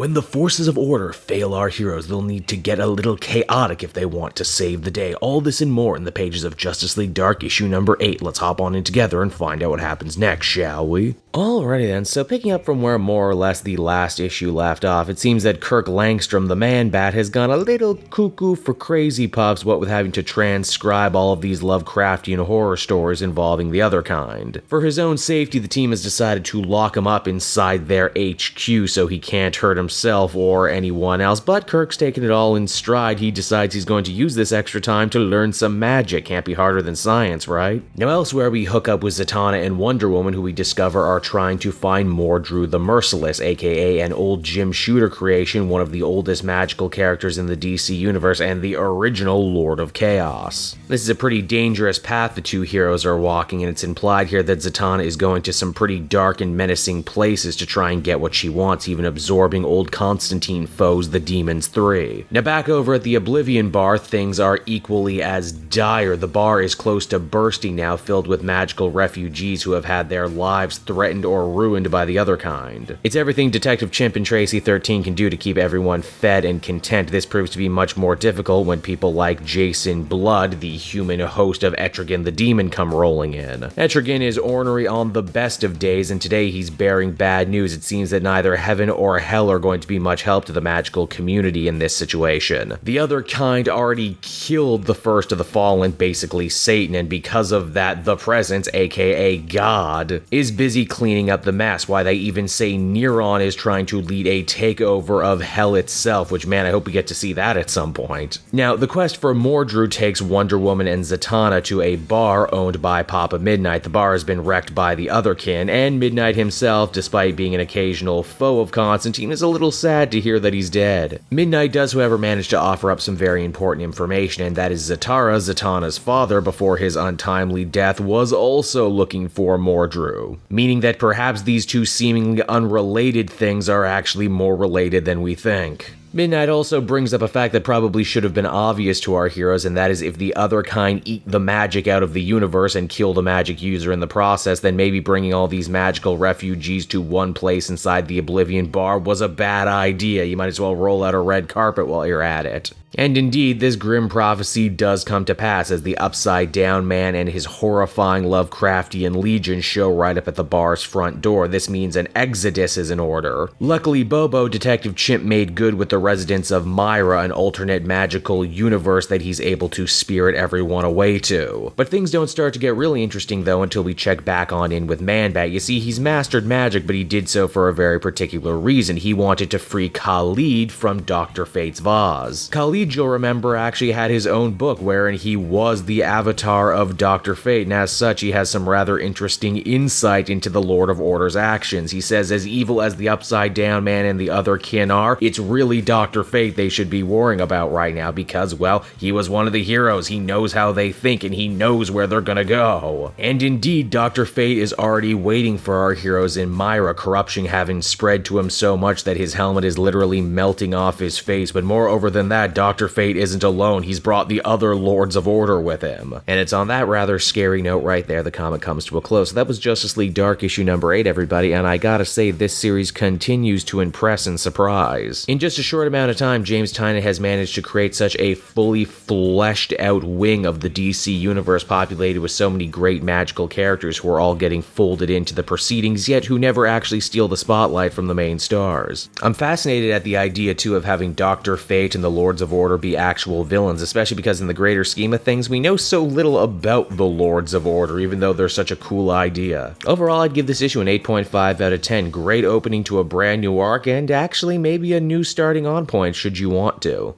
When the forces of order fail our heroes, they'll need to get a little chaotic if they want to save the day. All this and more in the pages of Justice League Dark issue number 8. Let's hop on in together and find out what happens next, shall we? Alrighty then, so picking up from where more or less the last issue left off, it seems that Kirk Langstrom, the Man-Bat, has gone a little cuckoo for crazy puffs, what with having to transcribe all of these Lovecraftian horror stories involving the Otherkind. For his own safety, the team has decided to lock him up inside their HQ so he can't hurt himself or anyone else, but Kirk's taken it all in stride. He decides he's going to use this extra time to learn some magic. Can't be harder than science, right? Now elsewhere, we hook up with Zatanna and Wonder Woman, who we discover are trying to find Mordru the Merciless, aka an old Jim Shooter creation, one of the oldest magical characters in the DC universe and the original Lord of Chaos. This is a pretty dangerous path the two heroes are walking, and it's implied here that Zatanna is going to some pretty dark and menacing places to try and get what she wants, even absorbing old Constantine foes, the Demons 3. Now back over at the Oblivion Bar, things are equally as dire. The bar is close to bursting now, filled with magical refugees who have had their lives threatened or ruined by the Otherkind. It's everything Detective Chimp and Tracy 13 can do to keep everyone fed and content. This proves to be much more difficult when people like Jason Blood, the human host of Etrigan the Demon, come rolling in. Etrigan is ornery on the best of days, and today he's bearing bad news. It seems that neither heaven or hell are going to be much help to the magical community in this situation. The Otherkind already killed the first of the fallen, basically Satan, and because of that, the Presence, aka God, is busy cleaning up the mess. Why, they even say Neron is trying to lead a takeover of hell itself, which, man, I hope we get to see that at some point. Now, the quest for Mordru takes Wonder Woman and Zatanna to a bar owned by Papa Midnight. The bar has been wrecked by the Otherkin, and Midnight himself, despite being an occasional foe of Constantine, is a little sad to hear that he's dead. Midnight does, however, manage to offer up some very important information, and that is Zatanna's father, before his untimely death, was also looking for Mordru, meaning that perhaps these two seemingly unrelated things are actually more related than we think. Midnight also brings up a fact that probably should have been obvious to our heroes, and that is if the Otherkind eat the magic out of the universe and kill the magic user in the process, then maybe bringing all these magical refugees to one place inside the Oblivion Bar was a bad idea. You might as well roll out a red carpet while you're at it. And indeed, this grim prophecy does come to pass as the Upside Down Man and his horrifying Lovecraftian legion show right up at the bar's front door. This means an exodus is in order. Luckily, Bobo, Detective Chimp, made good with the residents of Myra, an alternate magical universe that he's able to spirit everyone away to. But things don't start to get really interesting though until we check back on in with Man-Bat. You see, he's mastered magic, but he did so for a very particular reason. He wanted to free Khalid from Dr. Fate's vase. Khalid, you'll remember, actually had his own book wherein he was the avatar of Dr. Fate, and as such he has some rather interesting insight into the Lord of Order's actions. He says, as evil as the Upside Down Man and the Otherkin are, it's really Dr. Fate they should be worrying about right now because, well, he was one of the heroes. He knows how they think and he knows where they're gonna go. And indeed, Dr. Fate is already waiting for our heroes in Myra, corruption having spread to him so much that his helmet is literally melting off his face. But moreover than that, Dr. Fate isn't alone. He's brought the other Lords of Order with him. And it's on that rather scary note right there the comic comes to a close. So that was Justice League Dark issue number 8, everybody, and I gotta say, this series continues to impress and surprise. In just a short amount of time, James Tynion has managed to create such a fully fleshed out wing of the DC universe populated with so many great magical characters who are all getting folded into the proceedings, yet who never actually steal the spotlight from the main stars. I'm fascinated at the idea, too, of having Dr. Fate and the Lords of Order be actual villains, especially because in the greater scheme of things, we know so little about the Lords of Order, even though they're such a cool idea. Overall, I'd give this issue an 8.5 out of 10. Great opening to a brand new arc, and actually maybe a new starting on point should you want to.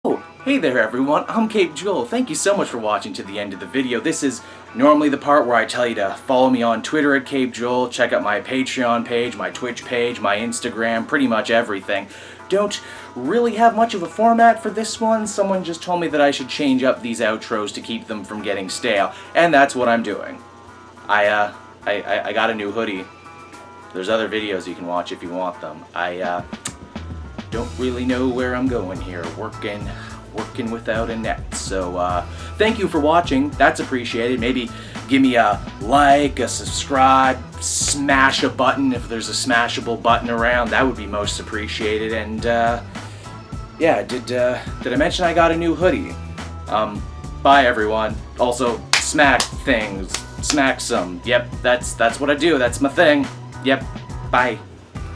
Oh, hey there everyone, I'm Cape Joel. Thank you so much for watching to the end of the video. This is normally the part where I tell you to follow me on Twitter at Cape Joel, check out my Patreon page, my Twitch page, my Instagram, pretty much everything. Don't really have much of a format for this one. Someone just told me that I should change up these outros to keep them from getting stale, and that's what I'm doing. I got a new hoodie. There's other videos you can watch if you want them. I don't really know where I'm going here. working without a net. So thank you for watching. That's appreciated. Maybe give me a like, a subscribe, smash a button if there's a smashable button around. That would be most appreciated. And yeah, did I mention I got a new hoodie? Bye everyone. Also, smack things. Smack some. Yep, that's what I do. That's my thing. Yep. Bye.